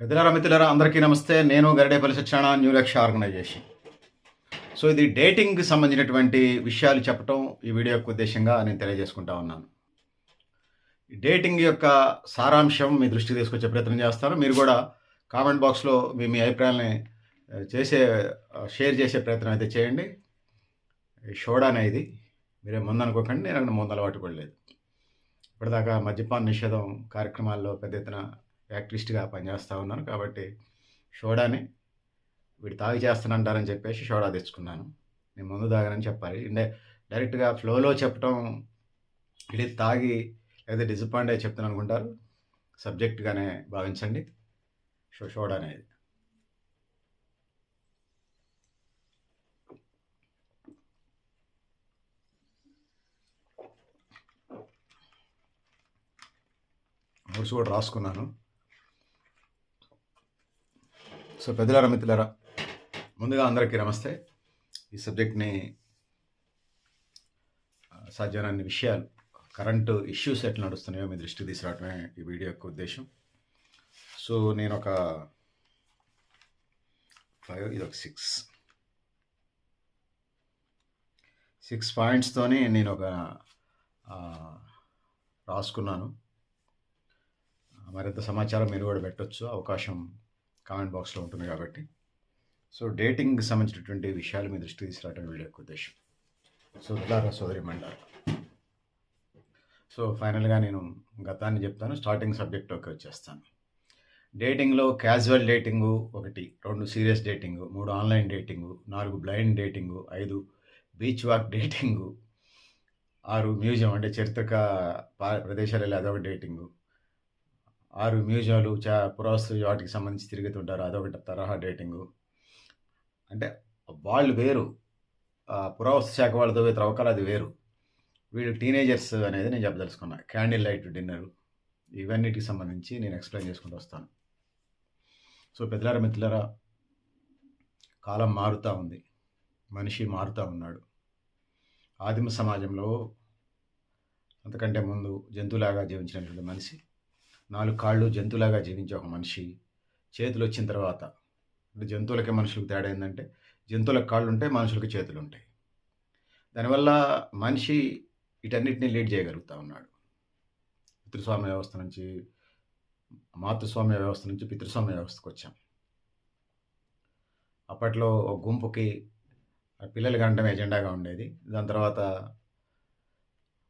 పెద్దలారా మిత్రులారా అందరికీ నమస్తే. నేను గరిడేపల్లి సత్యనారాయణ న్యూ లక్ష్య ఆర్గనైజేషన్. సో ఇది డేటింగ్కి సంబంధించినటువంటి విషయాలు చెప్పటం ఈ వీడియో యొక్క ఉద్దేశంగా నేను తెలియజేసుకుంటా ఉన్నాను. డేటింగ్ యొక్క సారాంశం మీ దృష్టికి తీసుకొచ్చే ప్రయత్నం చేస్తాను. మీరు కూడా కామెంట్ బాక్స్లో మీ మీ అభిప్రాయాలని షేర్ చేసే ప్రయత్నం అయితే చేయండి. షోడానే ఇది, మీరే ముందనుకోకండి, నేను అక్కడ ముందు అలవాటు కూడా లేదు. ఇప్పటిదాకా మద్యపాన నిషేధం కార్యక్రమాల్లో పెద్ద ఎత్తున యాక్టివిస్ట్గా పనిచేస్తూ ఉన్నాను. కాబట్టి సోడాని వీడు తాగి చేస్తానంటారని చెప్పేసి సోడా తెచ్చుకున్నాను. నేను ముందు తాగనని చెప్పాలి. డైరెక్ట్గా ఫ్లోలో చెప్పడం ఇది తాగి లేదా డిసప్పాయింట్ అయ్యి చెప్తాను అనుకుంటారు. సబ్జెక్ట్గానే భావించండి. సోడా అనేది నోట్స్ కూడా రాసుకున్నాను. సో పెద్దలారా మిత్రులారా, ముందుగా అందరికీ నమస్తే. ఈ సబ్జెక్ట్ని సాధ్యమైన విషయాలు, కరెంటు ఇష్యూస్ ఎట్లా నడుస్తున్నాయో మీ దృష్టికి తీసుకురావటమే ఈ వీడియో యొక్క ఉద్దేశం. సో నేను ఒక 5, ఇది ఒక 6 పాయింట్స్తోని నేను ఒక రాసుకున్నాను. మరింత సమాచారం మీరు కూడా పెట్టవచ్చు, అవకాశం కామెంట్ బాక్స్లో ఉంటుంది కాబట్టి. సో డేటింగ్కి సంబంధించినటువంటి విషయాలు మీ దృష్టికి తీసుకురావడం వీడియో యొక్క ఉద్దేశం. సో పిల్లారా సోదరి మండారు. సో ఫైనల్గా నేను గతాన్ని చెప్తాను, స్టార్టింగ్ సబ్జెక్ట్లోకి వచ్చేస్తాను. డేటింగ్లో casual dating 1, 2 serious dating, 3 online dating, 4 blind dating, 5 beach walk dating, 6 museum అంటే చరిత్రక ప్రదేశాలు వెళ్ళి అదొక డేటింగు, 6 మ్యూజియంలు పురావస్తు వాటికి సంబంధించి తిరుగుతుంటారు, అదొకటి తరహా డేటింగు. అంటే వాళ్ళు వేరు, పురావస్తు శాఖ వాళ్ళతో త్రవ్వకాలు అది వేరు, వీళ్ళు టీనేజర్స్ అనేది నేను చెప్పదలుచుకున్నా. క్యాండిల్ లైట్ డిన్నర్, ఇవన్నిటికి సంబంధించి నేను ఎక్స్ప్లెయిన్ చేసుకుంటూ వస్తాను. సో పెద్దలారా మిత్రులారా, కాలం మారుతూ ఉంది, మనిషి మారుతూ ఉన్నాడు. ఆదిమ సమాజంలో అంతకంటే ముందు జంతువులాగా జీవించినటువంటి మనిషి, 4 కాళ్ళు జంతువులాగా జీవించే ఒక మనిషి, చేతులు వచ్చిన తర్వాత, అంటే జంతువులకి మనుషులకు తేడా ఏంటంటే జంతువులకు కాళ్ళు ఉంటాయి, మనుషులకి చేతులు ఉంటాయి. దానివల్ల మనిషి వీటన్నిటిని లీడ్ చేయగలుగుతూ ఉన్నాడు. పితృస్వామ్య వ్యవస్థ నుంచి, మాతృస్వామ్య వ్యవస్థ నుంచి పితృస్వామ్య వ్యవస్థకు వచ్చాం. అప్పట్లో ఒక గుంపుకి పిల్లలు కనడం ఎజెండాగా ఉండేది. దాని తర్వాత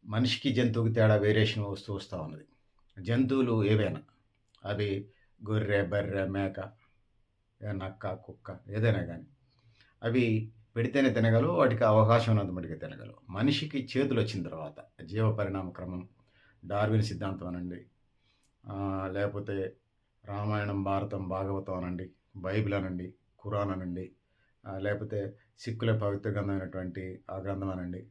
మనిషికి జంతువుకి తేడా వేరియేషన్ వస్తూ ఉన్నది. జంతువులు ఏవైనా, అవి గొర్రె, బర్రె, మేక, నక్క, కుక్క, ఏదైనా కానీ అవి పెడితేనే తినగలవు, వాటికి అవకాశం ఉన్నంత మటుకు తినగలవు. మనిషికి చేతులు వచ్చిన తర్వాత జీవ పరిణామ క్రమం, డార్విన్ సిద్ధాంతం అనండి, లేకపోతే రామాయణం, భారతం, భాగవతం అనండి, బైబిల్ అనండి, ఖురాన్ అనండి, లేకపోతే సిక్కుల పవిత్ర గ్రంథమైనటువంటి ఆ గ్రంథం అనండి,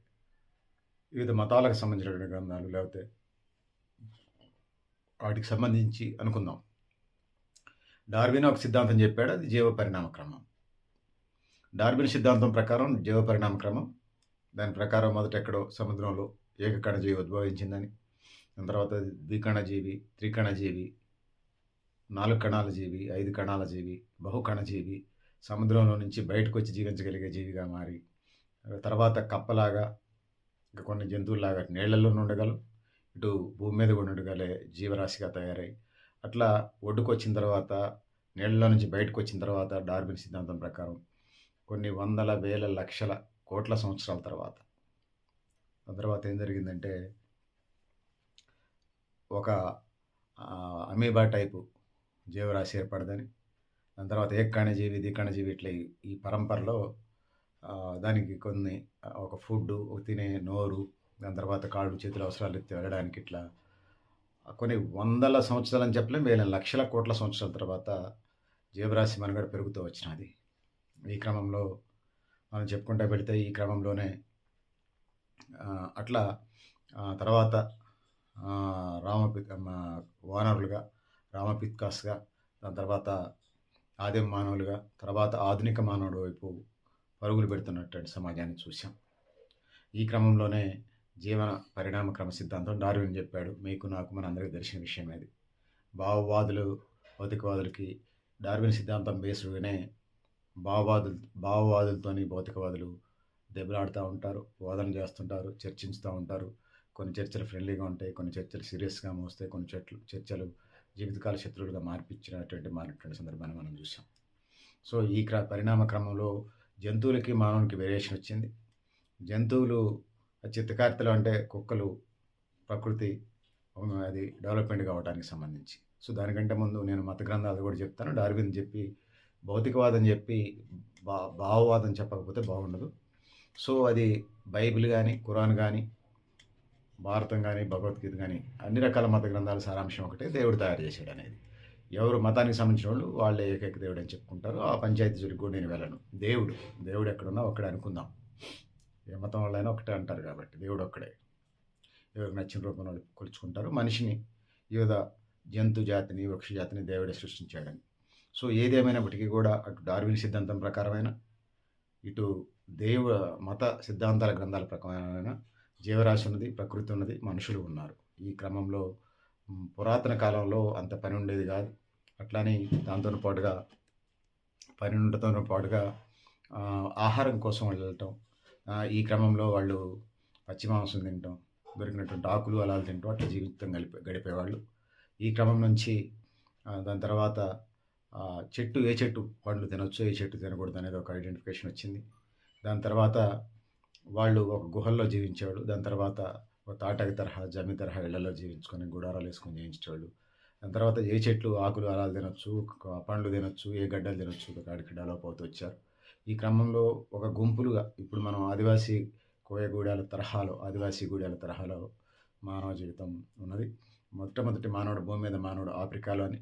వివిధ మతాలకు సంబంధించినటువంటి గ్రంథాలు, లేకపోతే వాటికి సంబంధించి అనుకుందాం. డార్విన్ ఒక సిద్ధాంతం చెప్పాడు, అది జీవ పరిణామ క్రమం. డార్విన్ సిద్ధాంతం ప్రకారం జీవ పరిణామ క్రమం, దాని ప్రకారం మొదట ఎక్కడో సముద్రంలో ఏకకణజీవి ఉద్భవించిందని, దాని తర్వాత ద్వికణజీవి, త్రికణజీవి, 4 కణాల జీవి, 5 కణాల జీవి, బహుకణజీవి, సముద్రంలో నుంచి బయటకు వచ్చి జీవించగలిగే జీవిగా మారి, తర్వాత కప్పలాగా, ఇంకా కొన్ని జంతువుల్లాగా నీళ్లలో ఉండగలవు, ఇటు భూమి మీద కూడా ఉండగలే జీవరాశిగా తయారై, అట్లా ఒడ్డుకు వచ్చిన తర్వాత, నీళ్ళలో నుంచి బయటకు వచ్చిన తర్వాత డార్విన్ సిద్ధాంతం ప్రకారం కొన్ని వందల, వేల, లక్షల, కోట్ల సంవత్సరాల తర్వాత, ఆ తర్వాత ఏం జరిగిందంటే ఒక అమీబా టైపు జీవరాశి ఏర్పడదని, దాని తర్వాత ఏకకణజీవి, ద్వికణజీవి, ఇట్లా ఈ పరంపరలో దానికి కొన్ని ఒక ఫుడ్, ఒక తినే నోరు, దాని తర్వాత కాళ్ళు చేతులు అవసరాలు వెళ్ళడానికి, ఇట్లా కొన్ని వందల సంవత్సరాలు అని చెప్పలేం, వేల, లక్షల, కోట్ల సంవత్సరాల తర్వాత జీవరాశి మనుగడ పెరుగుతూ వచ్చినది. ఈ క్రమంలో మనం చెప్పుకుంటూ వెళితే ఈ క్రమంలోనే అట్లా తర్వాత వానరులుగా, రామపిత్కాస్గా, దాని తర్వాత ఆదిమ మానవులుగా, తర్వాత ఆధునిక మానవుడు వైపు పరుగులు పెడుతున్నటువంటి సమాజాన్ని చూసాం. ఈ క్రమంలోనే జీవన పరిణామ క్రమ సిద్ధాంతం డార్విన్ చెప్పాడు. మీకు, నాకు, మన అందరికీ తెలిసిన విషయం అది. భావవాదులు, భౌతికవాదులకి డార్విన్ సిద్ధాంతం బేస్డ్గానే భావవాదులు భావవాదులతోని భౌతికవాదులు దెబ్బలాడుతూ ఉంటారు, వాదన చేస్తుంటారు, చర్చించుతూ ఉంటారు. కొన్ని చర్చలు ఫ్రెండ్లీగా ఉంటాయి, కొన్ని చర్చలు సీరియస్గా మోస్తాయి, కొన్ని చర్చలు జీవితకాల శత్రువులుగా మారినటువంటి సందర్భాన్ని మనం చూసాం. సో ఈ పరిణామ క్రమంలో జంతువులకి మానవునికి వేరియేషన్ వచ్చింది. జంతువులు చిత్తకార్తెలు అంటే కుక్కలు ప్రకృతి అది డెవలప్మెంట్ కావడానికి సంబంధించి. సో దానికంటే ముందు నేను మత గ్రంథాలు కూడా చెప్తాను. డార్విన్ చెప్పి భౌతికవాదం చెప్పి భావవాదం చెప్పకపోతే బాగుండదు. సో అది బైబిల్ కానీ, ఖురాన్ కానీ, భారతం కానీ, భగవద్గీత కానీ అన్ని రకాల మత గ్రంథాల సారాంశం ఒకటే, దేవుడు తయారు చేశాడు అనేది. ఎవరు మతానికి సంబంధించిన వాళ్ళు వాళ్ళే ఏకైక దేవుడు అని చెప్పుకుంటారు. ఆ పంచాయతీ జోలికి కూడా నేను వెళ్ళను. దేవుడు ఎక్కడున్నా ఒక్కడే అనుకుందాం. ఏ మతం వాళ్ళైనా ఒకటే అంటారు కాబట్టి దేవుడు ఒక్కడే. ఎవరికి నచ్చిన రూపంలో కొలుచుకుంటారు. మనిషిని వివిధ జంతు జాతిని, వృక్ష జాతిని దేవుడే సృష్టించాడని. సో ఏదేమైనప్పటికీ కూడా అటు డార్విన్ సిద్ధాంతం ప్రకారమైన, ఇటు మత సిద్ధాంతాల గ్రంథాల ప్రకారమైన జీవరాశి ఉన్నది, ప్రకృతి ఉన్నది, మనుషులు ఉన్నారు. ఈ క్రమంలో పురాతన కాలంలో అంత పని ఉండేది కాదు. అట్లానే దాంతో పాటుగా పని ఉండటంతో పాటుగా ఆహారం కోసం వెళ్ళటం, ఈ క్రమంలో వాళ్ళు పచ్చి మాంసం తినటం, దొరికినటువంటి ఆకులు అలాలు తింటూ అట్లా జీవితం గడిపేవాళ్ళు. ఈ క్రమం నుంచి దాని తర్వాత ఏ చెట్టు పండ్లు తినొచ్చు, ఏ చెట్టు తినకూడదు అనేది ఒక ఐడెంటిఫికేషన్ వచ్చింది. దాని తర్వాత వాళ్ళు ఒక గుహల్లో జీవించేవాళ్ళు. దాని తర్వాత ఒక తాటకి తరహా, జమి తరహా ఇళ్లలో జీవించుకొని గుడారాలు వేసుకొని జీవించేవాళ్ళు. దాని తర్వాత ఏ చెట్లు ఆకులు అలాలు తినొచ్చు, పండ్లు తినొచ్చు, ఏ గడ్డలు తినొచ్చు, కాడికి డెవలప్ అవుతూ వచ్చారు. ఈ క్రమంలో ఒక గుంపులుగా ఇప్పుడు మనం ఆదివాసీ గూడాల తరహాలో మానవ జీవితం ఉన్నది. మొట్టమొదటి మానవుడు, భూమి మీద మానవుడు ఆఫ్రికాలో అని.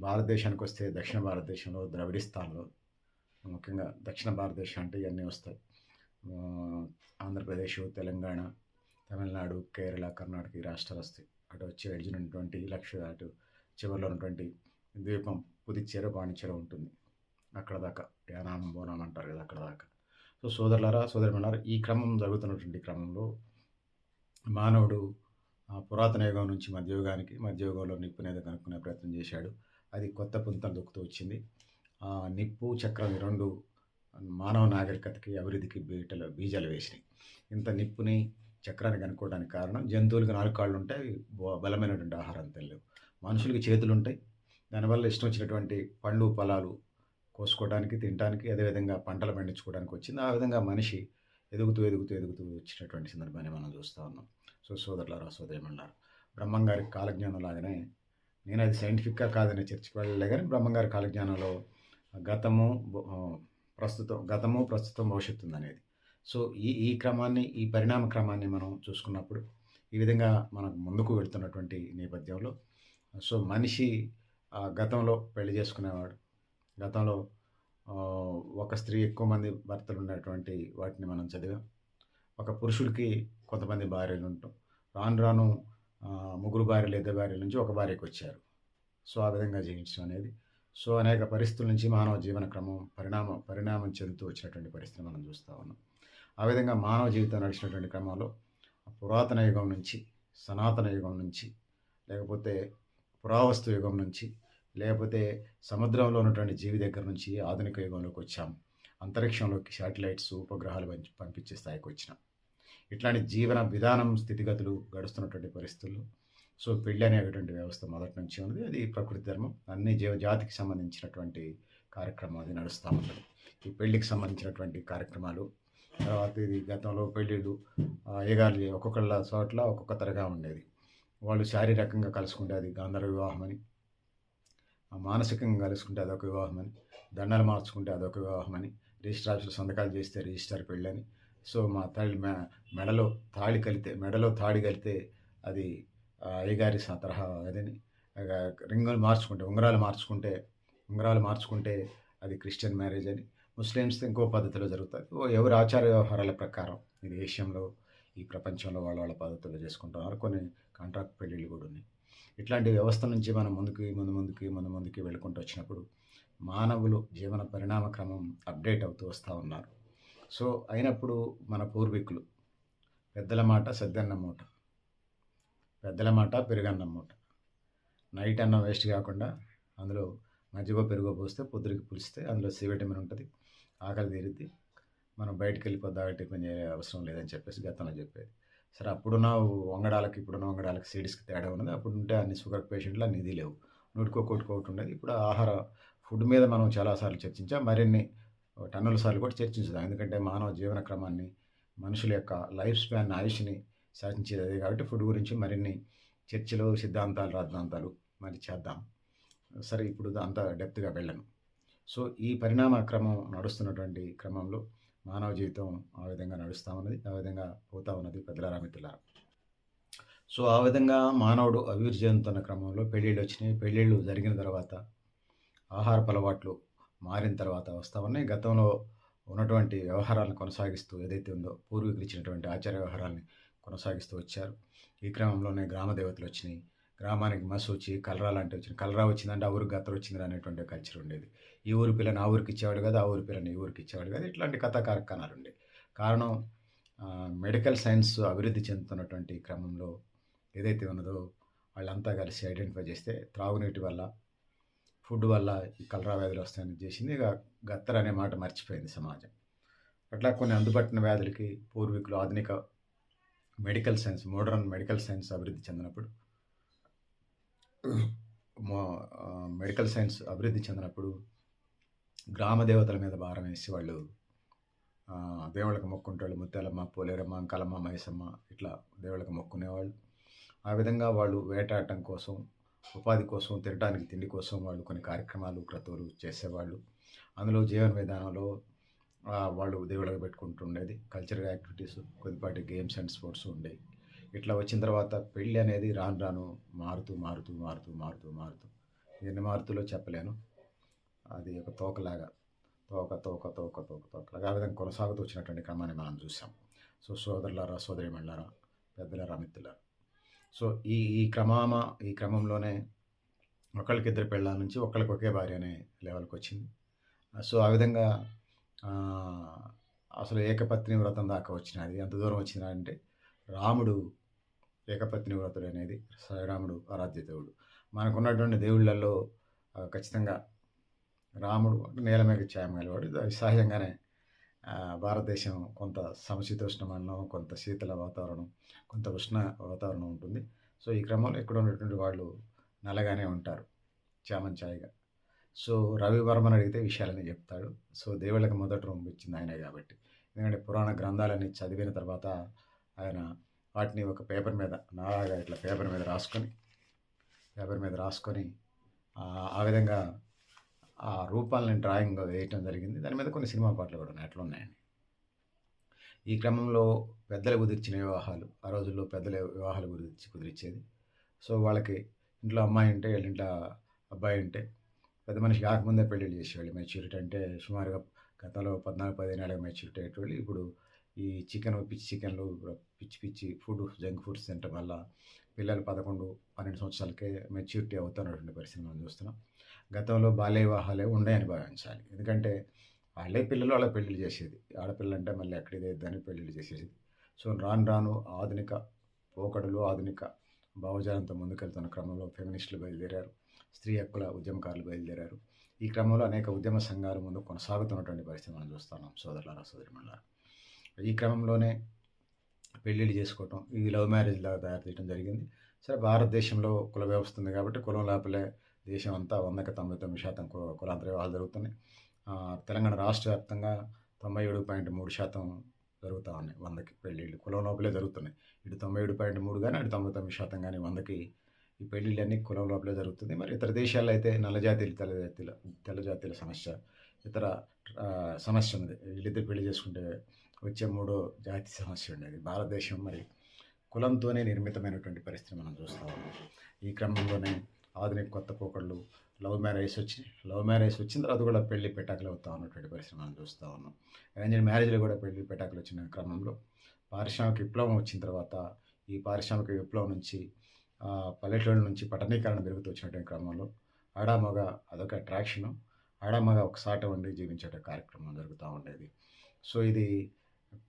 భారతదేశానికి వస్తే దక్షిణ భారతదేశంలో, ద్రవిడిస్తాన్లో, ముఖ్యంగా దక్షిణ భారతదేశం అంటే ఇవన్నీ వస్తాయి. ఆంధ్రప్రదేశ్, తెలంగాణ, తమిళనాడు, కేరళ, కర్ణాటక ఈ రాష్ట్రాలు వస్తాయి. అటు వచ్చి ఎడ్జినటువంటి అటు చివరిలో ఉన్నటువంటి ద్వీపం పుదుచ్చేరి, పాండిచ్చేరి ఉంటుంది. అక్కడ దాకా యానాం, బోనాం అంటారు కదా, అక్కడ దాకా. సో సోదరులారా, సోదరిమణులారా, ఈ క్రమం జరుగుతున్నటువంటి క్రమంలో మానవుడు పురాతన యుగం నుంచి మధ్యయుగంలో నిప్పు అనేది కనుక్కునే ప్రయత్నం చేశాడు. అది కొత్త పుంతలు దొక్కుతూ వచ్చింది. నిప్పు, చక్రం ఈ రెండు మానవ నాగరికతకి, అభివృద్ధికి బీజాలు వేసినాయి. ఇంత నిప్పుని, చక్రాన్ని కనుక్కోవడానికి కారణం, జంతువులకి 4 కాళ్ళు ఉంటాయి, బలమైనటువంటి ఆహారం తినలేవు. మనుషులకి చేతులు ఉంటాయి. దానివల్ల ఇష్టం వచ్చినటువంటి పండ్లు, ఫలాలు కోసుకోవడానికి, తినడానికి, అదేవిధంగా పంటలు పండించుకోవడానికి వచ్చింది. ఆ విధంగా మనిషి ఎదుగుతూ వచ్చినటువంటి సందర్భాన్ని మనం చూస్తూ ఉన్నాం. సో సోదరులారా, సోదరిమణులారా, బ్రహ్మంగారి కాలజ్ఞానం లాగానే, నేను అది సైంటిఫిక్గా కాదని చర్చకి వెళ్ళలే, కానీ బ్రహ్మంగారి కాలజ్ఞానంలో గతము, ప్రస్తుతం, భవిష్యత్తు ఉందనేది. సో ఈ క్రమాన్ని, ఈ పరిణామ క్రమాన్ని మనం చూసుకున్నప్పుడు, ఈ విధంగా మనకు ముందుకు వెళ్తున్నటువంటి నేపథ్యంలో, సో మనిషి గతంలో పెళ్లి చేసుకునేవాడు. గతంలో ఒక స్త్రీ ఎక్కువ మంది భర్తలు ఉన్నటువంటి వాటిని మనం చదివాం. ఒక పురుషుడికి కొంతమంది భార్యలు ఉంటాం. రాను 3 భార్యలు, 2 భార్యల నుంచి ఒక భార్యకు వచ్చారు. సో ఆ విధంగా జీవించడం అనేది, సో అనేక పరిస్థితుల నుంచి మానవ జీవన క్రమం పరిణామం చెందుతూ వచ్చినటువంటి పరిస్థితిని మనం చూస్తూ ఉన్నాం. ఆ విధంగా మానవ జీవితం నడిచినటువంటి క్రమంలో పురాతన యుగం నుంచి, సనాతన యుగం నుంచి, లేకపోతే పురావస్తు యుగం నుంచి, లేకపోతే సముద్రంలో ఉన్నటువంటి జీవి దగ్గర నుంచి ఆధునిక యుగంలోకి వచ్చాం. అంతరిక్షంలోకి శాటిలైట్స్, ఉపగ్రహాలు పంపించే స్థాయికి వచ్చినాం. ఇట్లాంటి జీవన విధానం, స్థితిగతులు గడుస్తున్నటువంటి పరిస్థితుల్లో, సో పెళ్ళి అనేటువంటి వ్యవస్థ మొదటి నుంచి ఉంది. అది ప్రకృతి ధర్మం. అన్ని జీవజాతికి సంబంధించినటువంటి కార్యక్రమం అది నడుస్తూ ఉంటుంది. ఈ పెళ్ళికి సంబంధించినటువంటి కార్యక్రమాలు, తర్వాత ఇది గతంలో పెళ్ళిళ్ళు అయ్యగారులు ఒక్కొక్కళ్ళ చోట్ల ఒక్కొక్క తరగా ఉండేది. వాళ్ళు శారీరకంగా కలుసుకుంటే అది గాంధర్వ వివాహం అని, మానసికంగా కలుసుకుంటే అదొక వివాహం అని, దండలు మార్చుకుంటే అదొక వివాహం అని, రిజిస్టర్ ఆఫీసులో సంతకాలు చేస్తే రిజిస్టర్ పెళ్ళని. సో మా మెడలో తాళి కలితే అది అయ్యగారి తరహా అదని, రింగులు మార్చుకుంటే, ఉంగరాలు మార్చుకుంటే అది క్రిస్టియన్ మ్యారేజ్ అని. ముస్లిమ్స్ ఇంకో పద్ధతిలో జరుగుతుంది. ఎవరి ఆచార వ్యవహారాల ప్రకారం ఈ దేశంలో, ఈ ప్రపంచంలో వాళ్ళ పద్ధతుల్లో చేసుకుంటున్నారు. కొన్ని కాంట్రాక్ట్ పెళ్ళిళ్ళు కూడా ఉన్నాయి. ఇట్లాంటి వ్యవస్థ నుంచి మనం ముందుకి వెళ్ళుకుంటూ వచ్చినప్పుడు మానవులు జీవన పరిణామ క్రమం అప్డేట్ అవుతూ వస్తూ ఉన్నారు. సో అయినప్పుడు మన పూర్వీకులు పెద్దల మాట సద్దన్నం మూట, పెద్దల మాట పెరుగన్నం మూట, నైట్ అన్నం వేస్ట్ కాకుండా అందులో మజ్జిగో పెరుగో పోస్తే పొద్దురికి పులిస్తే అందులో సి విటమిన్ ఉంటుంది, ఆకలి తీరుద్ది, మనం బయటకెళ్ళిపోద్దాకా టిఫిన్ చేయ అవసరం లేదని చెప్పేసి గతంలో చెప్పేది. సరే అప్పుడున్న వంగడాలకి, ఇప్పుడున్న వంగడాలకి, సీడ్స్‌కి తేడా ఉన్నది. అప్పుడుంటే అన్ని షుగర్ పేషెంట్లు అన్ని ఇది లేవు. నూటికో కోటికో ఒకటి ఉండేది. ఇప్పుడు ఆహార ఫుడ్ మీద మనం చాలా సార్లు చర్చించాం. మరిన్ని టన్నుల సార్లు కూడా చర్చించుదాం. ఎందుకంటే మానవ జీవన క్రమాన్ని, మనుషుల యొక్క లైఫ్ స్పాన్ ఆయుష్‌ని శాసించేది అదే కాబట్టి ఫుడ్ గురించి మరిన్ని చర్చలు, సిద్ధాంతాలు, రాద్ధాంతాలు మరి చేద్దాం. సరే ఇప్పుడు అంత డెప్త్‌గా వెళ్ళను. సో, ఈ పరిణామ క్రమం నడుస్తున్నటువంటి క్రమంలో మానవ జీవితం ఆ విధంగా నడుస్తా ఉన్నది. ఆ విధంగా పోతా ఉన్నది పెద్దలారా, మిత్రులారా. సో, ఆ విధంగా మానవుడు అభివృద్ధి చెందుతున్న క్రమంలో పెళ్ళిళ్ళొచ్చినాయి. పెళ్ళిళ్ళు జరిగిన తర్వాత ఆహారపు అలవాట్లు మారిన తర్వాత వస్తా ఉన్నాయి. గతంలో ఉన్నటువంటి వ్యవహారాలను కొనసాగిస్తూ ఏదైతే ఉందో పూర్వీకులు ఇచ్చినటువంటి ఆచార వ్యవహారాల్ని కొనసాగిస్తూ వచ్చారు. ఈ క్రమంలోనే గ్రామ దేవతలొచ్చినాయి. గ్రామానికి మసొచ్చి, కలరా లాంటివి వచ్చినాయి. కలరా వచ్చిందంటే ఆ ఊరికి గత్తర వచ్చిందిరా అనేటువంటి కల్చర్ ఉండేది. ఈ ఊరి పిల్లని ఆ ఊరికి ఇచ్చేవాడు కాదు, ఆ ఊరి పిల్లని ఈ ఊరికి ఇచ్చేవాడు కాదు. ఇట్లాంటి కథా కార్ఖానాలుండేవి. కారణం మెడికల్ సైన్స్ అభివృద్ధి చెందుతున్నటువంటి క్రమంలో ఏదైతే ఉన్నదో వాళ్ళంతా కలిసి ఐడెంటిఫై చేస్తే త్రాగునీటి వల్ల, ఫుడ్ వల్ల ఈ కలరా వ్యాధులు వస్తాయని చేసింది. ఇక గత్తర అనే మాట మర్చిపోయింది సమాజం. అట్లా కొన్ని అంతుపట్టిన వ్యాధులకి పూర్వీకులు ఆధునిక medical science, modern medical science అభివృద్ధి చెందినప్పుడు మెడికల్ సైన్స్ అభివృద్ధి చెందినప్పుడు గ్రామ దేవతల మీద భారం వేసి వాళ్ళు దేవుళ్ళకి మొక్కుంటాళ్ళు. ముత్యాలమ్మ, పోలేరమ్మ, అంకాలమ్మ, మైసమ్మ ఇట్లా దేవుళ్ళకి మొక్కునేవాళ్ళు. ఆ విధంగా వాళ్ళు వేటాడటం కోసం, ఉపాధి కోసం, తినడానికి తిండి కోసం వాళ్ళు కొన్ని కార్యక్రమాలు, క్రతువులు చేసేవాళ్ళు. అందులో జీవన విధానంలో వాళ్ళు దేవుళ్ళకి పెట్టుకుంటుండేది. కల్చరల్ యాక్టివిటీస్, కొద్దిపాటి గేమ్స్ అండ్ స్పోర్ట్స్ ఉండేవి. ఇట్లా వచ్చిన తర్వాత పెళ్ళి అనేది రాను రాను మారుతూ మారుతూ మారుతూ మారుతూ మారుతూ ఎన్ని మారుతులో చెప్పలేను. అది ఒక తోకలాగా తోకలాగా ఆ విధంగా కొనసాగుతూ వచ్చినటువంటి క్రమాన్ని మనం చూసాం. సో, సోదరులారా, సోదరీమణులారా, పెద్దలారా, మిత్రులారా. సో, ఈ ఈ ఈ క్రమంలోనే ఒకళ్ళకిద్దరు పెళ్ళాల నుంచి ఒకళ్ళకి ఒకే భార్య అనే లెవెల్కి వచ్చింది. సో, ఆ విధంగా అసలు ఏకపత్ని వ్రతం దాకా వచ్చినది. ఎంత దూరం వచ్చిందంటే రాముడు ఏకపత్ని వ్రతుడు అనేది, శ్రీరాముడు ఆరాధ్య దేవుడు. మనకున్నటువంటి దేవుళ్ళల్లో ఖచ్చితంగా రాముడు నేల మీద ఛాయమగలవాడు. సహజంగానే భారతదేశం కొంత సమశీతోష్ణ మండలం, కొంత శీతల వాతావరణం, కొంత ఉష్ణ వాతావరణం ఉంటుంది. సో, ఈ క్రమంలో ఇక్కడ ఉన్నటువంటి వాళ్ళు నల్లగానే ఉంటారు, చామంచాయిగా. సో, రవివర్మని అడిగితే విషయాలన్నీ చెప్తాడు. సో, దేవుళ్ళకి మొదటి రూమ్ ఇచ్చింది ఆయనే కాబట్టి. ఎందుకంటే పురాణ గ్రంథాలన్నీ చదివిన తర్వాత ఆయన వాటిని ఒక పేపర్ మీద నాలాగా ఇట్లా పేపర్ మీద రాసుకొని ఆ విధంగా ఆ రూపాలని డ్రాయింగ్ వేయటం జరిగింది. దాని మీద కొన్ని సినిమా పాటలు కూడా ఉన్నాయి. అట్లున్నాయండి. ఈ క్రమంలో పెద్దలు కుదిర్చిన వివాహాలు, ఆ రోజుల్లో పెద్దల వివాహాలు కుదిరిచ్చేది. సో, వాళ్ళకి ఇంట్లో అమ్మాయి ఉంటే, వీళ్ళింట్లో అబ్బాయి ఉంటే పెద్ద మనిషి కాకముందే పెళ్ళిళ్ళు చేసేవాళ్ళు. మెచ్యూరిటీ అంటే సుమారుగా గతంలో 14-15 ఏళ్ళకి మెచ్యూరిటీ అయ్యేటోళ్ళు. ఇప్పుడు ఈ పిచ్చి చికెన్లు, పిచ్చి ఫుడ్, జంక్ ఫుడ్స్ తినటం వల్ల పిల్లలు 11-12 సంవత్సరాలకే మెచ్యూరిటీ అవుతున్నటువంటి పరిస్థితి మనం చూస్తున్నాం. గతంలో బాల్య వివాహాలే ఉన్నాయని భావించాలి. ఎందుకంటే వాళ్ళే పిల్లలు వాళ్ళ పెళ్ళిళ్ళు చేసేది. ఆడపిల్లంటే మళ్ళీ ఎక్కడిదేద్దని పెళ్ళిళ్ళు చేసేది. సో, రాను రాను ఆధునిక పోకడలు, ఆధునిక భావజాలంతో ముందుకెళ్తున్న క్రమంలో ఫెమినిస్టులు బయలుదేరారు. స్త్రీ హక్కుల ఉద్యమకారులు బయలుదేరారు. ఈ క్రమంలో అనేక ఉద్యమ సంఘాలు ముందు కొనసాగుతున్నటువంటి పరిస్థితి మనం చూస్తున్నాం సోదరులారా, సోదరీమణులారా. ఈ క్రమంలోనే పెళ్ళిళ్ళు చేసుకోవటం, ఈ లవ్ మ్యారేజ్‌లాగా తయారు చేయడం జరిగింది. సరే, భారతదేశంలో కుల వ్యవస్థ ఉంది కాబట్టి కులం లోపలే దేశం అంతా 100కి 99% కులాంతర వివాహాలు జరుగుతున్నాయి. తెలంగాణ రాష్ట్ర వ్యాప్తంగా 97.3% జరుగుతూ ఉన్నాయి. 100కి పెళ్ళిళ్ళు కులం లోపలే జరుగుతున్నాయి. ఇటు 97.3 కానీ, అటు 99% కానీ 100కి ఈ పెళ్ళిళ్ళన్నీ కులం లోపలే జరుగుతుంది. మరి ఇతర దేశాల్లో అయితే నల్ల జాతీయులు, తెల్ల జాతీయుల సమస్య, ఇతర సమస్య ఉంది. వీళ్ళిద్దరు పెళ్లి చేసుకుంటే వచ్చే మూడో జాతి సమస్య ఉండేది. భారతదేశం మరి కులంతోనే నిర్మితమైనటువంటి పరిస్థితిని మనం చూస్తూ ఉన్నాం. ఈ క్రమంలోనే ఆధునిక కొత్త పోకడలు, లవ్ మ్యారేజ్ వచ్చిన తర్వాత కూడా పెళ్లి పెటాకులు అవుతా ఉన్నటువంటి పరిస్థితి మనం చూస్తూ ఉన్నాం. అరేంజ్డ్ మ్యారేజ్లో కూడా పెళ్లి పెటాకులు వచ్చిన క్రమంలో పారిశ్రామిక విప్లవం వచ్చిన తర్వాత ఈ పారిశ్రామిక విప్లవం నుంచి పల్లెటూళ్ళ నుంచి పట్టణీకరణ పెరుగుతూ వచ్చినటువంటి క్రమంలో ఆడామగ అదొక అట్రాక్షను. ఆడామగ ఒక సాట ఉండి జీవించే కార్యక్రమం జరుగుతూ ఉండేది. సో, ఇది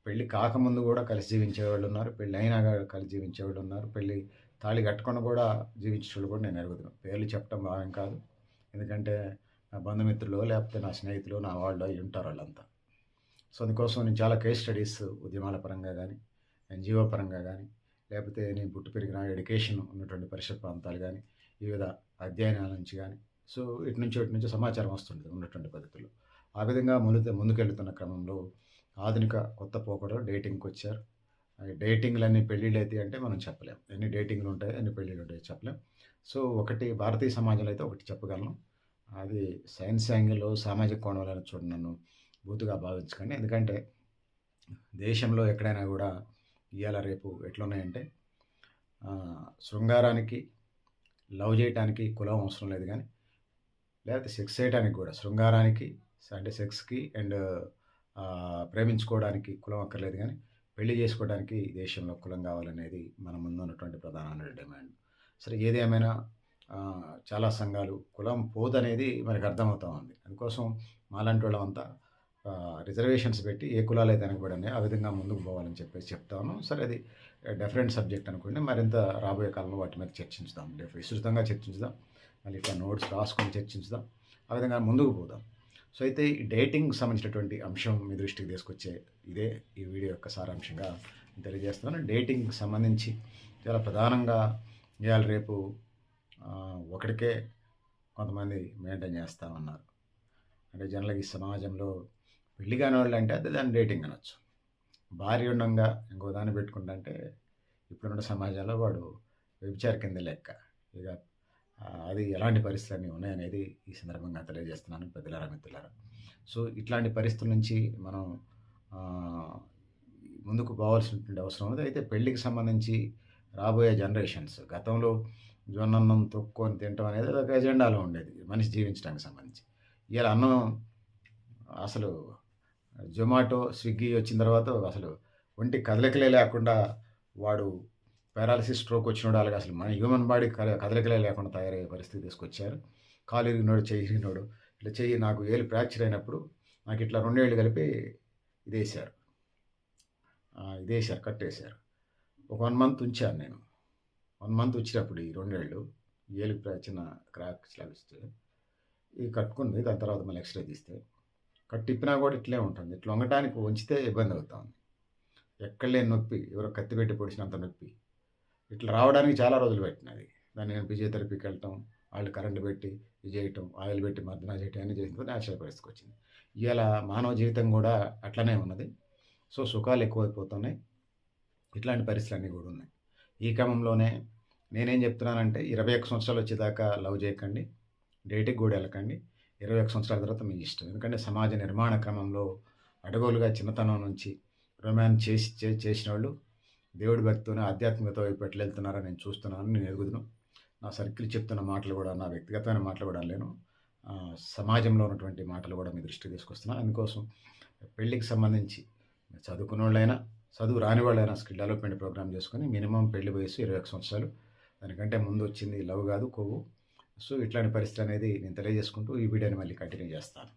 పెళ్ళి కాకముందు కూడా కలిసి జీవించేవాళ్ళు ఉన్నారు, పెళ్ళి అయినాక కలిసి జీవించేవాళ్ళు ఉన్నారు, పెళ్ళి తాళి కట్టుకొని కూడా జీవించేవాళ్ళు కూడా నేను ఎరుగుతున్నాను. పేర్లు చెప్పడం భావ్యం కాదు. ఎందుకంటే నా బంధుమిత్రులో లేకపోతే నా స్నేహితులు, నా వాళ్ళు అయ్యి ఉంటారు వాళ్ళంతా. సో, అందుకోసం నేను చాలా కేస్ స్టడీస్ ఉద్యమాల పరంగా గానీ, ఎన్‌జీఓ పరంగా గానీ, లేకపోతే నేను పుట్టి పెరిగిన ఎడ్యుకేషన్ ఉన్నటువంటి పరిసర ప్రాంతాలు గానీ, వివిధ అధ్యయనాల నుంచి గానీ, సో, ఇటు నుంచి సమాచారం వస్తుంటది ఉన్నటువంటి పద్ధతుల్లో. ఆ విధంగా ముందుకెళ్తున్న క్రమంలో ఆధునిక కొత్త పోకడలు డేటింగ్‌కొచ్చారు. డేటింగ్‌లన్నీ పెళ్ళిళ్ళైతాయి అంటే మనం చెప్పలేం. ఎన్ని డేటింగ్‌లుంటాయి, ఎన్ని పెళ్ళిళ్ళుంటాయో చెప్పలేం. సో, ఒకటి భారతీయ సమాజంలో అయితే ఒకటి చెప్పగలను. అది సైన్స్ యాంగిల్‌లో, సామాజిక కోణంలోనే చూడండి, నన్ను బూతుగా భావించకండి. ఎందుకంటే దేశంలో ఎక్కడైనా గూడా ఇయాల రేపు ఎట్లున్నాయంటే శృంగారానికి, లవ్ జేయటానికి కులం అవసరం లేదు గానీ, లేకపోతే సెక్స్ చేయటానికి గూడా శృంగారానికి అంటే సెక్స్‌కి అండ్ ప్రేమించుకోవడానికి కులం అక్కర్లేదు గానీ, పెళ్లి జేసుకోవడానికి ఈ దేశంలో కులం గావాలనేది మన ముందున్నటువంటి ప్రధానమైన డిమాండ్. సరే ఏదేమైనా చాలా సంఘాలు కులం పోదనేది మనకు అర్థమవుతా ఉంది. అందుకోసం మాలాంటోళ్ళమంతా రిజర్వేషన్స్ పెట్టి ఏ కులాలైతే వెనకబడున్నాయో ఆ విధంగా ముందుకు పోవాలని చెప్పేసి చెప్తాను. సరే అది డిఫరెంట్ సబ్జెక్ట్ అనుకోండి. మరింత రాబోయే కాలంలో వాటి మీద చర్చించుదాం. విస్తృతంగా చర్చించుదాం. మళ్ళీ ఇట్లా నోట్స్ రాసుకొని చర్చించుదాం. ఆ విధంగా ముందుకు పోదాం. సో, అయితే ఈ డేటింగ్‌కి సంబంధించినటువంటి అంశం మీ దృష్టికి తీసుకొచ్చే ఇదే ఈ వీడియో యొక్క సారాంశంగా తెలియజేస్తున్నాను. డేటింగ్‌కి సంబంధించి చాలా ప్రధానంగా ఇయాల రేపు ఒకడికే కొంతమంది మెయింటైన్ చేస్తా ఉన్నారు. అంటే జనరల్‌గా ఈ సమాజంలో పెళ్లి కానోళ్ళంటే అది దాన్ని డేటింగ్ అనొచ్చు. భార్య ఉండంగా ఇంకో దాన్ని పెట్టుకుంటంటే ఇప్పుడున్న సమాజంలో వాడు వ్యభిచారి కింద లెక్క. ఇక అది ఎలాంటి పరిస్థితులన్నీ ఉన్నాయనేది ఈ సందర్భంగా తెలియజేస్తున్నాను పెద్దలారా, మిత్రులారా. సో, ఇట్లాంటి పరిస్థితుల నుంచి మనం ముందుకు పోవాల్సినటువంటి అవసరం ఉన్నది. అయితే పెళ్ళికి సంబంధించి రాబోయే జనరేషన్స్ గతంలో జొన్నన్నం తొక్కుకొని తినటం అనేది ఒక ఎజెండాలో ఉండేది మనిషి జీవించడానికి సంబంధించి. ఇయాల అన్నం అసలు జొమాటో, స్విగ్గీ వచ్చిన తర్వాత అసలు ఒంటి కదలికలే లేకుండా వాడు పారాలిసిస్, స్ట్రోక్ వచ్చినోడు అలాగా అసలు మన హ్యూమన్ బాడీ కదలికలే లేకుండా తయారయ్యే పరిస్థితి తీసుకొచ్చారు. కాలు ఇరిగినోడు, చెయ్యి ఇరిగినోడు, ఇట్లా చెయ్యి నాకు ఏలు ఫ్రాక్చర్ అయినప్పుడు నాకు ఇట్లా 2 ఏళ్ళు కలిపి ఇదేశారు. కట్టేశారు. ఒక 1 మంత్ ఉంచాను నేను. 1 మంత్ వచ్చినప్పుడు ఈ 2 ఏళ్ళు ఏలుకి చిన్న క్రాక్స్ లాగా వస్తే ఇది కట్టుకుంది. దాని తర్వాత మళ్ళీ ఎక్స్‌రే తీస్తే కట్టిప్పినా కూడా ఇట్లే ఉంటుంది. ఇట్లా వంగటానికి వంచితే ఇబ్బంది అవుతా ఉంది. ఎక్కడ లేని నొప్పి, ఎవరో కత్తి పెట్టి పొడిచినంత నొప్పి. ఇట్లా రావడానికి చాలా రోజులు పట్టినది. దాన్ని నేను ఫిజియోథెరపీకి వెళ్ళటం, వాళ్ళు కరెంట్ పెట్టి ఇది చేయటం, ఆయిల్ పెట్టి మర్దన చేయటం అన్నీ చేసిన తర్వాత న్యాచురల్ పరిస్థితికి వచ్చింది. ఇవాళ మానవ జీవితం కూడా అట్లనే ఉన్నది. సో, సుఖాలు ఎక్కువైపోతున్నాయి. ఇట్లాంటి పరిస్థితులన్నీ కూడా ఉన్నాయి. ఈ క్రమంలోనే నేనేం చెప్తున్నానంటే 21 సంవత్సరాలు వచ్చేదాకా లవ్ చేయకండి. డేటింగ్‌కి కూడా వెళ్ళకండి. 21 సంవత్సరాల తర్వాత మీ ఇష్టం. ఎందుకంటే సమాజ నిర్మాణ క్రమంలో అడగోలుగా చిన్నతనం నుంచి రొమాన్స్ చేసినోళ్ళు దేవుడి భక్తితోనే ఆధ్యాత్మికత వైపు ఎట్లా వెళ్తున్నారో నేను చూస్తున్నాను, నేను ఎరుగుదును. నా సర్కిల్ చెప్తున్న మాటలు కూడా నా వ్యక్తిగతమైన మాటలు కూడా లేను. సమాజంలో ఉన్నటువంటి మాటలు కూడా మీ దృష్టికి తీసుకొస్తున్నాను. అందుకోసం పెళ్ళికి సంబంధించి చదువుకున్నోళ్ళైనా, చదువు రాని వాళ్ళైనా స్కిల్ డెవలప్మెంట్ ప్రోగ్రామ్ చేసుకొని మినిమం పెళ్లి వయసు 21 సంవత్సరాలు. దానికంటే ముందు వచ్చింది లవ్ కాదు, కొవ్వు. సో, ఇట్లాంటి పరిస్థితి అనేది నేను తెలియజేసుకుంటూ ఈ వీడియోని మళ్ళీ కంటిన్యూ చేస్తాను.